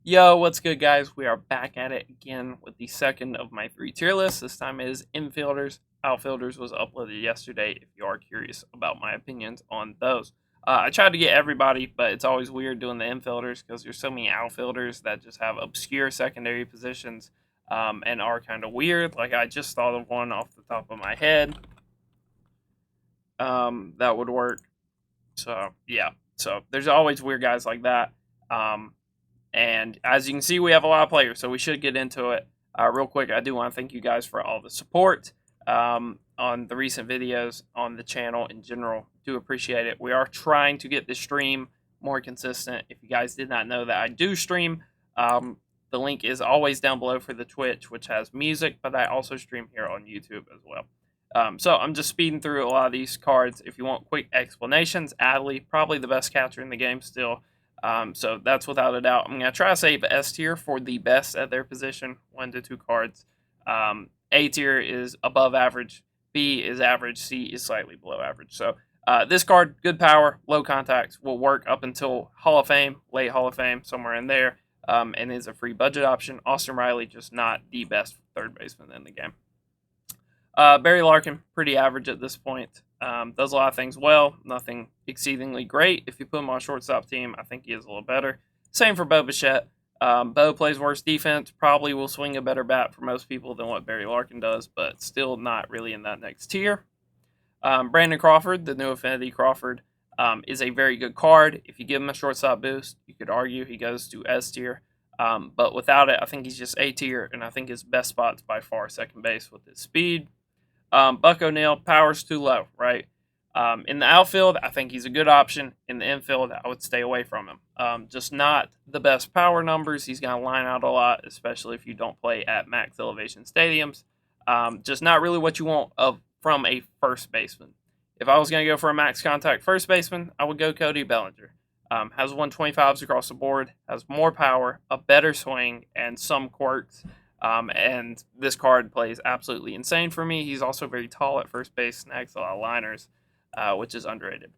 Yo, what's good, guys? We are back at it again with the second of my 3 tier list. This time is infielders. Outfielders was uploaded yesterday if you are curious about my opinions on those. I tried to get everybody, but it's always weird doing the infielders because there's so many outfielders that just have obscure secondary positions and are kind of weird. Like, I just thought of one off the top of my head that would work. So, yeah. So, there's always weird guys like that. And as you can see, we have a lot of players, so we should get into it. Real quick, I do want to thank you guys for all the support on the recent videos on the channel in general. Do appreciate it. We are trying to get the stream more consistent. If you guys did not know that I do stream, the link is always down below for the Twitch, which has music, but I also stream here on YouTube as well. So I'm just speeding through a lot of these cards. If you want quick explanations, Adley, probably the best catcher in the game still. So that's without a doubt. I'm going to try to save S tier for the best at their position, 1 to 2 cards. A tier is above average, B is average, C is slightly below average. So this card, good power, low contacts, will work up until Hall of Fame, late Hall of Fame, somewhere in there, and is a free budget option. Austin Riley, just not the best third baseman in the game. Barry Larkin, pretty average at this point. Does a lot of things well, nothing exceedingly great. If you put him on a shortstop team, I think he is a little better. Same for Bo Bichette. Bo plays worse defense, probably will swing a better bat for most people than what Barry Larkin does, but still not really in that next tier. Brandon Crawford, the new Affinity Crawford, is a very good card. If you give him a shortstop boost, you could argue he goes to S tier. But without it, I think he's just A tier, and I think his best spot's by far second base with his speed. Buck O'Neil, power's too low, right? In the outfield, I think he's a good option. In the infield, I would stay away from him. Just not the best power numbers. He's going to line out a lot, especially if you don't play at max elevation stadiums. Just not really what you want from a first baseman. If I was going to go for a max contact first baseman, I would go Cody Bellinger. Has 125s across the board, has more power, a better swing, and some quirks. And this card plays absolutely insane for me. He's also very tall at first base, snags a lot of liners, which is underrated.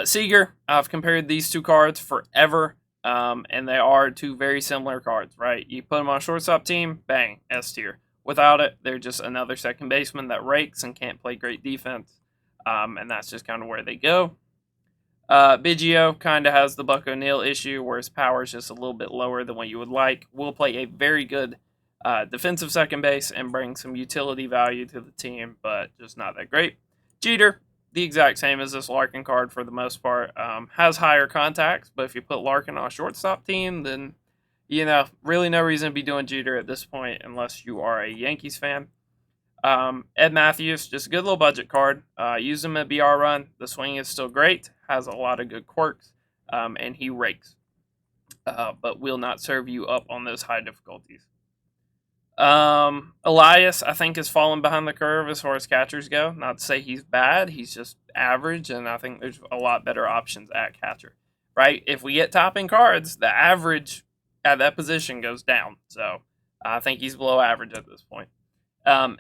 Seager, I've compared these two cards forever, and they are two very similar cards, right? You put them on a shortstop team, bang, S tier. Without it, they're just another second baseman that rakes and can't play great defense, and that's just kind of where they go. Biggio kind of has the Buck O'Neil issue, where his power is just a little bit lower than what you would like. Will play a very good defensive second base and bring some utility value to the team, but just not that great. Jeter, the exact same as this Larkin card for the most part. Has higher contacts, but if you put Larkin on a shortstop team, then, really no reason to be doing Jeter at this point unless you are a Yankees fan. Ed Matthews, just a good little budget card. Use him at BR run. The swing is still great. Has a lot of good quirks. And he rakes. But will not serve you up on those high difficulties. Elias, I think, has fallen behind the curve as far as catchers go. Not to say he's bad. He's just average. And I think there's a lot better options at catcher. Right? If we get top end cards, the average at that position goes down. So I think he's below average at this point.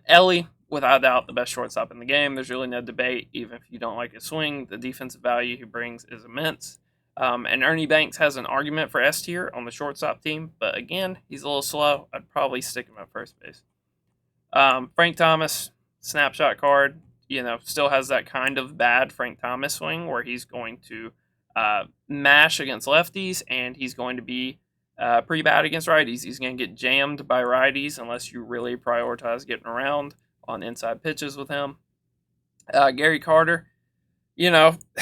Ellie, without doubt, the best shortstop in the game. There's really no debate. Even if you don't like his swing, the defensive value he brings is immense. And Ernie Banks has an argument for S tier on the shortstop team, but again, he's a little slow. I'd probably stick him at first base. Frank Thomas, snapshot card, still has that kind of bad Frank Thomas swing where he's going to mash against lefties and he's going to be pretty bad against righties. He's going to get jammed by righties unless you really prioritize getting around on inside pitches with him. Gary Carter,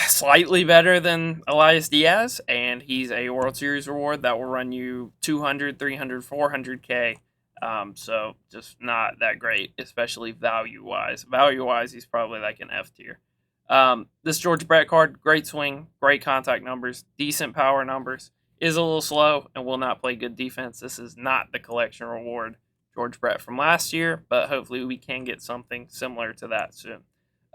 slightly better than Elias Diaz, and he's a World Series reward that will run you 200, 300, 400K. So just not that great, especially value-wise. Value-wise, he's probably like an F tier. This George Brett card, great swing, great contact numbers, decent power numbers. Is a little slow and will not play good defense. This is not the collection reward George Brett from last year, but hopefully we can get something similar to that soon.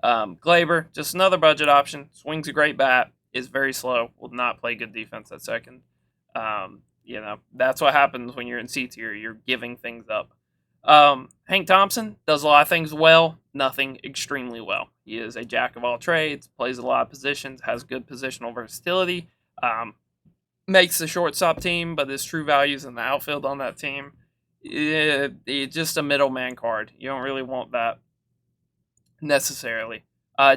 Glaber, just another budget option. Swings a great bat, is very slow, will not play good defense at second. That's what happens when you're in C tier. You're giving things up. Hank Thompson does a lot of things well, nothing extremely well. He is a jack of all trades, plays a lot of positions, has good positional versatility. makes the shortstop team, but his true value is in the outfield on that team. It's just a middleman card. You don't really want that necessarily.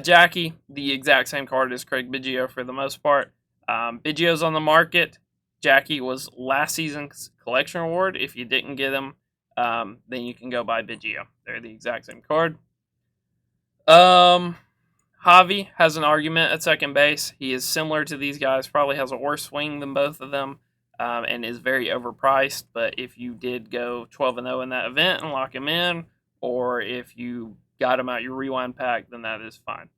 Jackie, the exact same card as Craig Biggio for the most part. Biggio's on the market. Jackie was last season's collection award. If you didn't get him, then you can go buy Biggio. They're the exact same card. Javi has an argument at second base. He is similar to these guys, probably has a worse swing than both of them, and is very overpriced. But if you did go 12-0 in that event and lock him in, or if you got him out your rewind pack, then that is fine.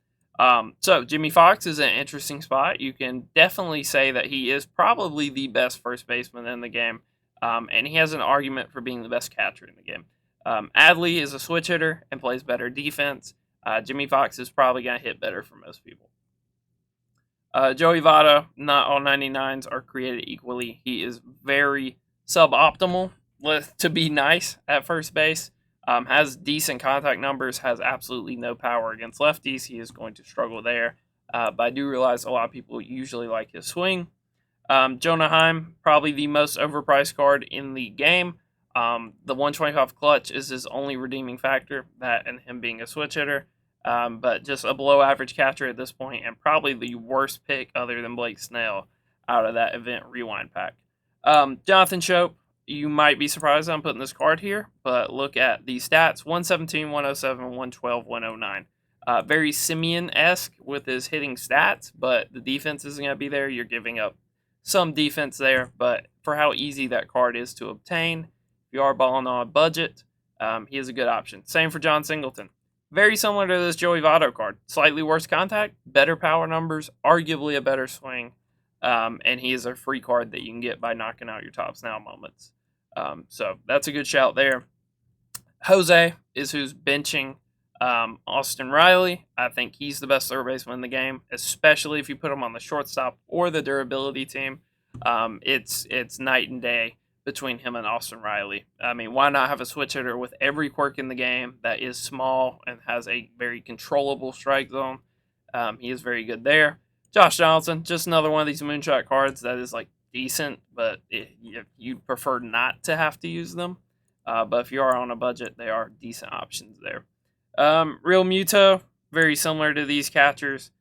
So Jimmy Fox is an interesting spot. You can definitely say that he is probably the best first baseman in the game, and he has an argument for being the best catcher in the game. Adley is a switch hitter and plays better defense. Jimmy Fox is probably going to hit better for most people. Joey Votto, not all 99s are created equally. He is very suboptimal to be nice at first base. Has decent contact numbers, has absolutely no power against lefties. He is going to struggle there. But I do realize a lot of people usually like his swing. Jonah Heim, probably the most overpriced card in the game. The 125 clutch is his only redeeming factor, that and him being a switch hitter. But just a below average catcher at this point, and probably the worst pick other than Blake Snell out of that event rewind pack. Jonathan Schoop, you might be surprised I'm putting this card here, but look at the stats: 117, 107, 112, 109. Very Simeon-esque with his hitting stats, but the defense isn't going to be there. You're giving up some defense there, but for how easy that card is to obtain, if you are balling on a budget, he is a good option. Same for John Singleton. Very similar to this Joey Votto card. Slightly worse contact, better power numbers, arguably a better swing, and he is a free card that you can get by knocking out your tops now moments. So that's a good shout there. Jose is who's benching Austin Riley. I think he's the best third baseman in the game, especially if you put him on the shortstop or the durability team. It's night and day between him and Austin Riley. I mean, why not have a switch hitter with every quirk in the game that is small and has a very controllable strike zone? He is very good there. Josh Donaldson, just another one of these moonshot cards that is like decent, but you'd prefer not to have to use them. But if you are on a budget, they are decent options there. Real Muto, very similar to these catchers.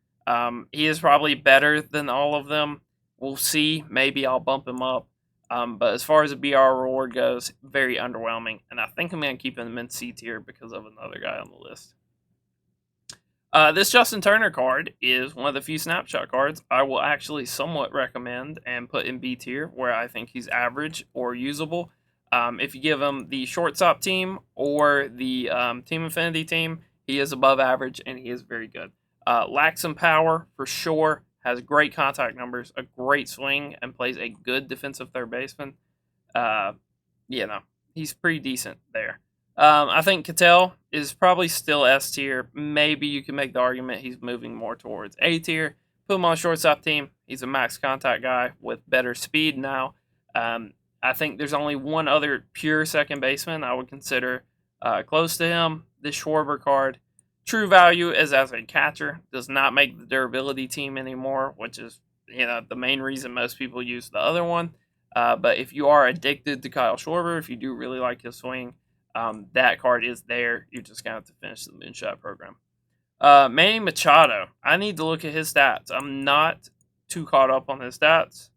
He is probably better than all of them. We'll see. Maybe I'll bump him up. But as far as the BR reward goes, very underwhelming. And I think I'm going to keep him in C tier because of another guy on the list. This Justin Turner card is one of the few snapshot cards I will actually somewhat recommend and put in B tier, where I think he's average or usable. If you give him the shortstop team or the Team Infinity team, he is above average and he is very good. Lacks some power for sure. Has great contact numbers, a great swing, and plays a good defensive third baseman. He's pretty decent there. I think Cattell is probably still S tier. Maybe you can make the argument he's moving more towards A tier. Put him on a shortstop team. He's a max contact guy with better speed now. I think there's only one other pure second baseman I would consider close to him. This Schwarber card. True value is as a catcher. Does not make the durability team anymore, which is the main reason most people use the other one. But if you are addicted to Kyle Schwarber, if you do really like his swing, that card is there. You're just going to have to finish the moonshot program. Manny Machado. I need to look at his stats. I'm not too caught up on his stats.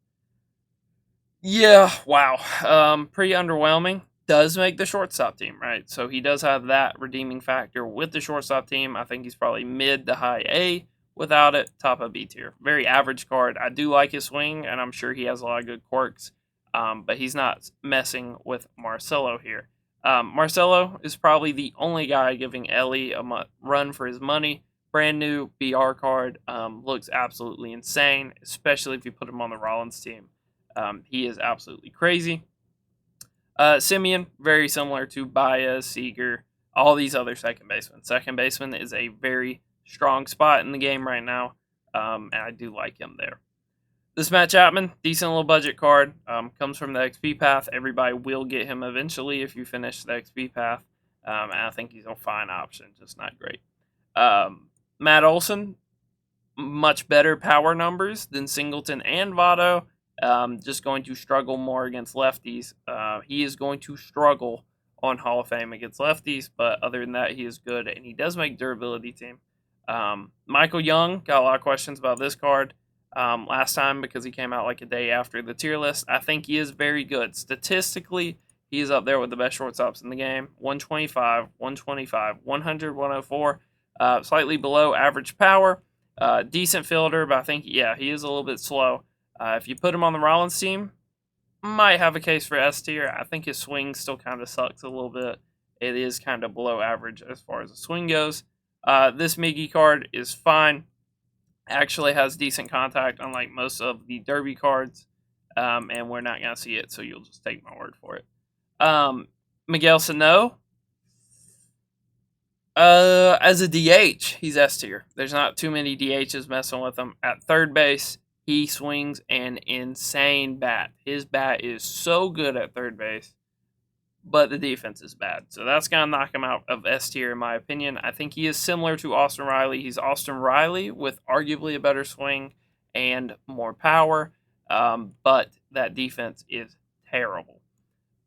Yeah, wow. Pretty underwhelming. Does make the shortstop team, right? So he does have that redeeming factor with the shortstop team. I think he's probably mid to high A. Without it, top of B tier. Very average card. I do like his swing, and I'm sure he has a lot of good quirks. But he's not messing with Marcelo here. Marcelo is probably the only guy giving Ellie a run for his money. Brand new BR card. Looks absolutely insane, especially if you put him on the Rollins team. He is absolutely crazy. Simeon, very similar to Baez, Seager, all these other second basemen. Second baseman is a very strong spot in the game right now, and I do like him there. This Matt Chapman, decent little budget card, comes from the XP path. Everybody will get him eventually if you finish the XP path, and I think he's a fine option, just not great. Matt Olson, much better power numbers than Singleton and Votto, Just going to struggle more against lefties. He is going to struggle on Hall of Fame against lefties, but other than that, he is good, and he does make durability team. Michael Young, got a lot of questions about this card last time because he came out like a day after the tier list. I think he is very good. Statistically, he is up there with the best shortstops in the game. 125, 125, 100, 104. Slightly below average power. Decent fielder, but I think, yeah, he is a little bit slow. If you put him on the Rollins team, might have a case for S tier. I think his swing still kind of sucks a little bit. It is kind of below average as far as the swing goes. This Miggy card is fine. Actually has decent contact, unlike most of the Derby cards. And we're not going to see it, so you'll just take my word for it. Miguel Sano. As a DH, he's S tier. There's not too many DHs messing with him. At third base, he swings an insane bat. His bat is so good at third base, but the defense is bad. So that's going to knock him out of S tier, in my opinion. I think he is similar to Austin Riley. He's Austin Riley with arguably a better swing and more power, but that defense is terrible.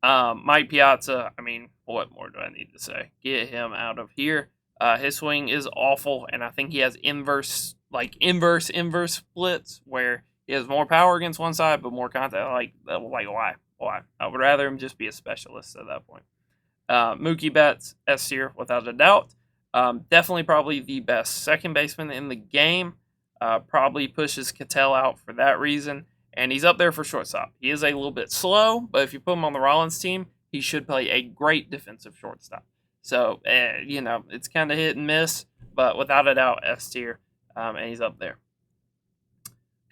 Mike Piazza, I mean, what more do I need to say? Get him out of here. His swing is awful, and I think he has inverse splits where he has more power against one side, but more contact. Like why? Why? I would rather him just be a specialist at that point. Mookie Betts, S tier, without a doubt. Definitely probably the best second baseman in the game. Probably pushes Cattell out for that reason. And he's up there for shortstop. He is a little bit slow, but if you put him on the Rollins team, he should play a great defensive shortstop. So, it's kind of hit and miss, but without a doubt, S tier, and he's up there.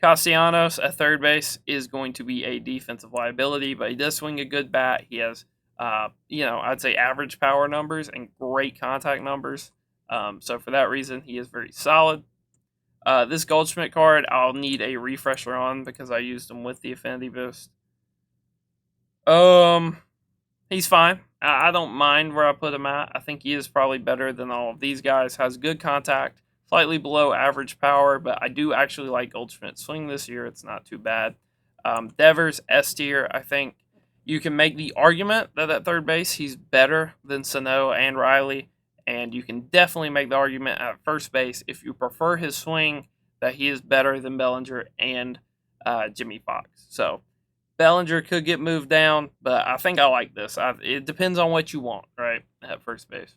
Castellanos at third base is going to be a defensive liability, but he does swing a good bat. He has, I'd say average power numbers and great contact numbers. So for that reason, he is very solid. This Goldschmidt card, I'll need a refresher on because I used him with the affinity boost. He's fine. I don't mind where I put him at. I think he is probably better than all of these guys. Has good contact, slightly below average power, but I do actually like Goldschmidt's swing this year. It's not too bad. Devers, S tier. I think you can make the argument that at third base he's better than Sano and Riley. And you can definitely make the argument at first base, if you prefer his swing, that he is better than Bellinger and Jimmy Fox. So Bellinger could get moved down, but I think I like this. It depends on what you want, right, at first base.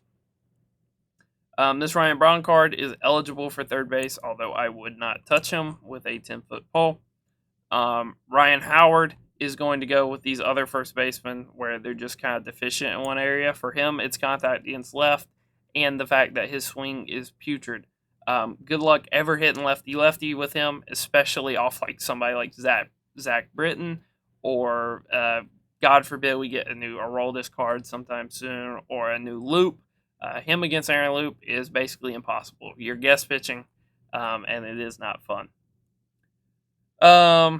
This Ryan Braun card is eligible for third base, although I would not touch him with a 10-foot pole. Ryan Howard is going to go with these other first basemen where they're just kind of deficient in one area. For him, it's contact against left, and the fact that his swing is putrid. Good luck ever hitting lefty-lefty with him, especially off like somebody like Zach Britton, or God forbid we get a new Aroldis card sometime soon, or a new Loop. Him against Aaron Loop is basically impossible. You're guest pitching, and it is not fun.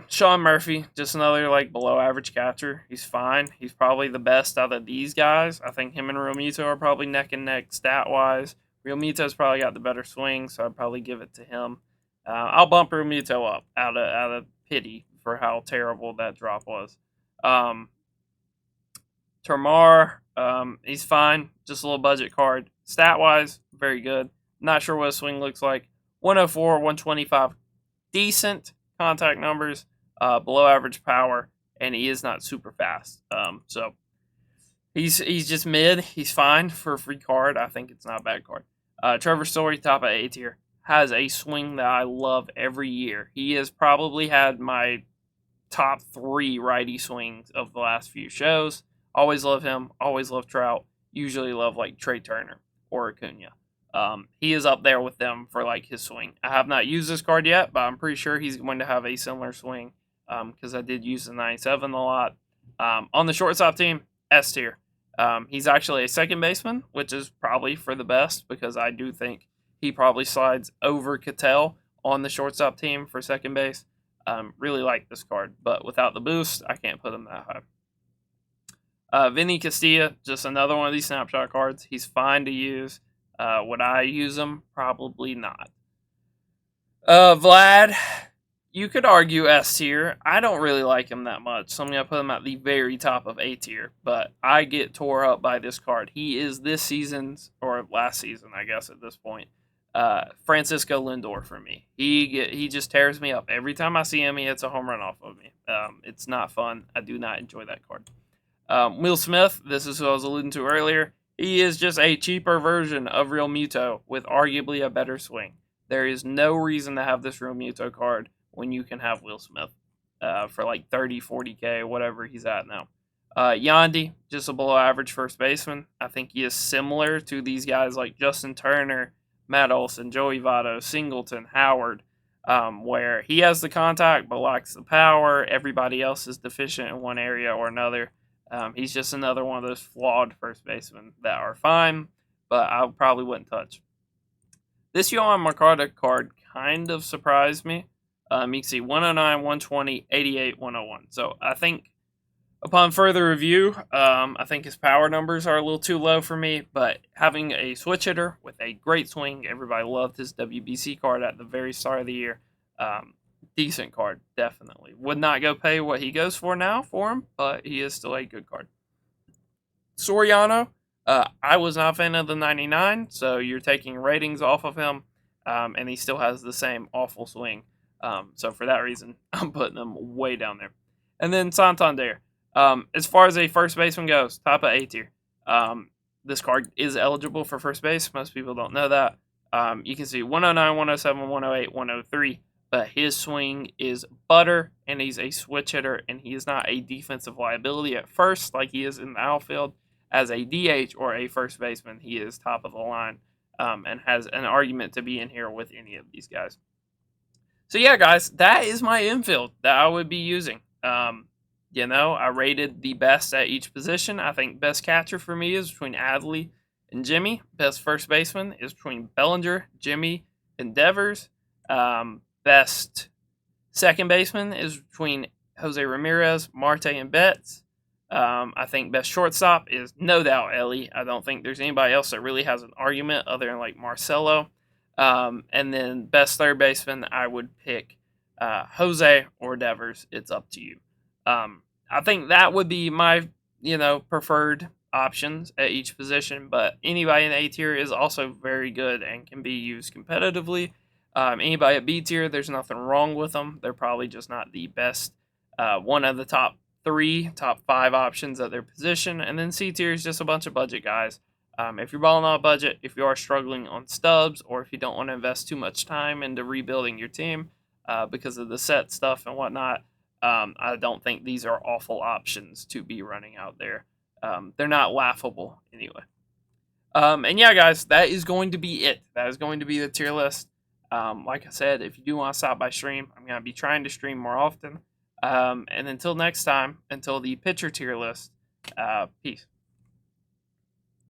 Sean Murphy, just another below average catcher. He's fine. He's probably the best out of these guys. I think him and Realmuto are probably neck and neck stat wise. Realmuto's probably got the better swing, so I'd probably give it to him. I'll bump Realmuto up out of pity for how terrible that drop was. Termar, he's fine. Just a little budget card. Stat wise, very good. Not sure what his swing looks like. 104, 125, decent contact numbers, below average power, and he is not super fast. So he's just mid. He's fine for a free card. I think it's not a bad card. Trevor Story, top of A tier, has a swing that I love every year. He has probably had my top 3 righty swings of the last few shows. Always love him. Always love Trout. Usually love Trey Turner or Acuna. He is up there with them for his swing. I have not used this card yet, but I'm pretty sure he's going to have a similar swing because I did use the 97 a lot. On the shortstop team, S tier. He's actually a second baseman, which is probably for the best because I do think he probably slides over Cattell on the shortstop team for second base. Really like this card, but without the boost, I can't put him that high. Vinny Castilla, just another one of these snapshot cards. He's fine to use. Would I use him? Probably not. Vlad, you could argue S tier. I don't really like him that much, so I'm going to put him at the very top of A tier. But I get tore up by this card. He is this season's, or last season, I guess, at this point, Francisco Lindor for me. He just tears me up. Every time I see him, he hits a home run off of me. It's not fun. I do not enjoy that card. Will Smith, this is who I was alluding to earlier. He is just a cheaper version of Real Muto with arguably a better swing. There is no reason to have this Real Muto card when you can have Will Smith for like 30, 40K, whatever he's at now. Yandy, just a below average first baseman. I think he is similar to these guys like Justin Turner, Matt Olson, Joey Votto, Singleton, Howard, where he has the contact but lacks the power. Everybody else is deficient in one area or another. He's just another one of those flawed first basemen that are fine, but I probably wouldn't touch. This Yohan Moncada card kind of surprised me. You can see 109, 120, 88, 101. So I think upon further review, I think his power numbers are a little too low for me, but having a switch hitter with a great swing, everybody loved his WBC card at the very start of the year. Decent card, definitely. Would not go pay what he goes for now for him, but he is still a good card. Soriano, I was not a fan of the 99, so you're taking ratings off of him, and he still has the same awful swing. So for that reason, I'm putting him way down there. And then Santander. As far as a first baseman goes, top of A tier. This card is eligible for first base. Most people don't know that. You can see 109, 107, 108, 103. But his swing is butter, and he's a switch hitter, and he is not a defensive liability at first like he is in the outfield. As a DH or a first baseman, he is top of the line and has an argument to be in here with any of these guys. So yeah, guys, that is my infield that I would be using. I rated the best at each position. I think best catcher for me is between Adley and Jimmy. Best first baseman is between Bellinger, Jimmy, and Devers. Best second baseman is between Jose Ramirez, Marte, and Betts. I think best shortstop is no doubt Ellie. I don't think there's anybody else that really has an argument other than like Marcelo. And then best third baseman, I would pick Jose or Devers. It's up to you. I think that would be my preferred options at each position. But anybody in A tier is also very good and can be used competitively. Anybody at B tier, there's nothing wrong with them. They're probably just not the best. One of the top 5 options at their position. And then C tier is just a bunch of budget guys. If you're balling on a budget, if you are struggling on stubs, or if you don't want to invest too much time into rebuilding your team because of the set stuff and whatnot, I don't think these are awful options to be running out there. They're not laughable anyway. And yeah, guys, that is going to be it. That is going to be the tier list. Like I said, if you do want to stop by stream, I'm going to be trying to stream more often. And until next time, until the pitcher tier list, peace.